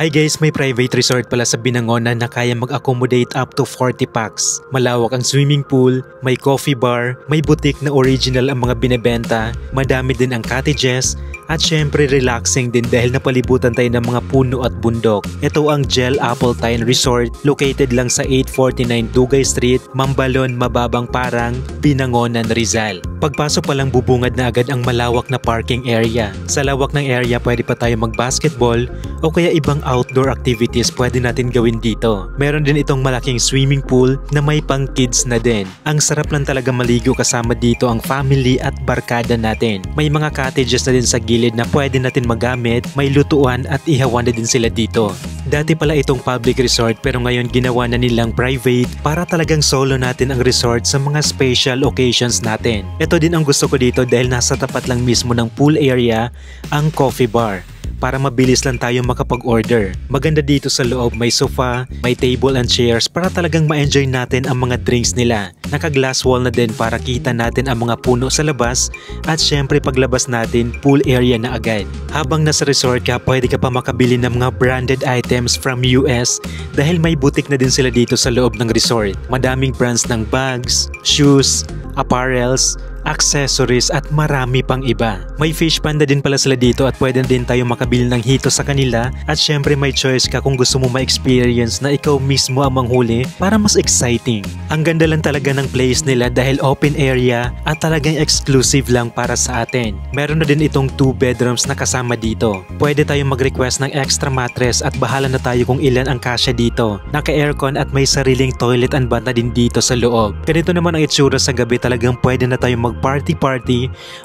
Hi guys, may private resort pala sa Binangonan na kaya mag-accommodate up to 40 packs. Malawak ang swimming pool, may coffee bar, may boutique na original ang mga binebenta, madami din ang cottages, at syempre relaxing din dahil napalibutan tayo ng mga puno at bundok. Ito ang Gel Appletine Resort, located lang sa 849 Dugay Street, Mambalon, Mababang Parang, Binangonan, Rizal. Pagpasok pa lang bubungad na agad ang malawak na parking area. Sa lawak ng area pwede pa tayo mag-basketball o kaya ibang outdoor activities pwede natin gawin dito. Meron din itong malaking swimming pool na may pang kids na din. Ang sarap lang talaga maligo kasama dito ang family at barkada natin. May mga cottages na din sa gilid na pwede natin magamit, may lutuan at ihawan na din sila dito. Dati pala itong public resort pero ngayon ginawa na nilang private para talagang solo natin ang resort sa mga special occasions natin. Ito din ang gusto ko dito dahil nasa tapat lang mismo ng pool area ang coffee bar, para mabilis lang tayo makapag-order. Maganda dito sa loob, may sofa, may table and chairs para talagang ma-enjoy natin ang mga drinks nila. Naka-glass wall na din para kita natin ang mga puno sa labas at syempre paglabas natin, pool area na agad. Habang nasa resort ka, pwede ka pa makabili ng mga branded items from US dahil may boutique na din sila dito sa loob ng resort. Madaming brands ng bags, shoes, apparels, accessories at marami pang iba. May fish panda din pala sila dito at pwede din tayo makabili ng hito sa kanila at syempre may choice ka kung gusto mo ma-experience na ikaw mismo ang manghuli para mas exciting. Ang ganda lang talaga ng place nila dahil open area at talagang exclusive lang para sa atin. Meron na din itong 2 bedrooms na kasama dito. Pwede tayong mag-request ng extra mattress at bahala na tayo kung ilan ang kasya dito. Naka-aircon at may sariling toilet and bath na din dito sa loob. Ganito naman ang itsura sa gabi, talagang pwede na tayo mag-party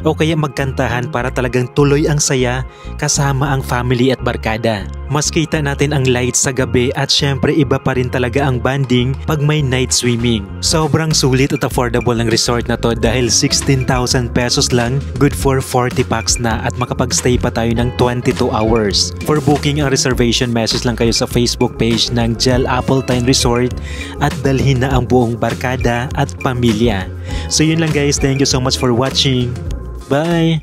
o kaya magkantahan para talagang tuloy ang saya kasama ang family at barkada. Mas kita natin ang lights sa gabi at syempre iba pa rin talaga ang banding pag may night swimming. Sobrang sulit at affordable ng resort na to dahil 16,000 pesos lang, good for 40 packs na at makapag-stay pa tayo ng 22 hours. For booking ang reservation, message lang kayo sa Facebook page ng Gel Appletine Resort at dalhin na ang buong barkada at pamilya. So yun lang guys, thank you so much for watching. Bye!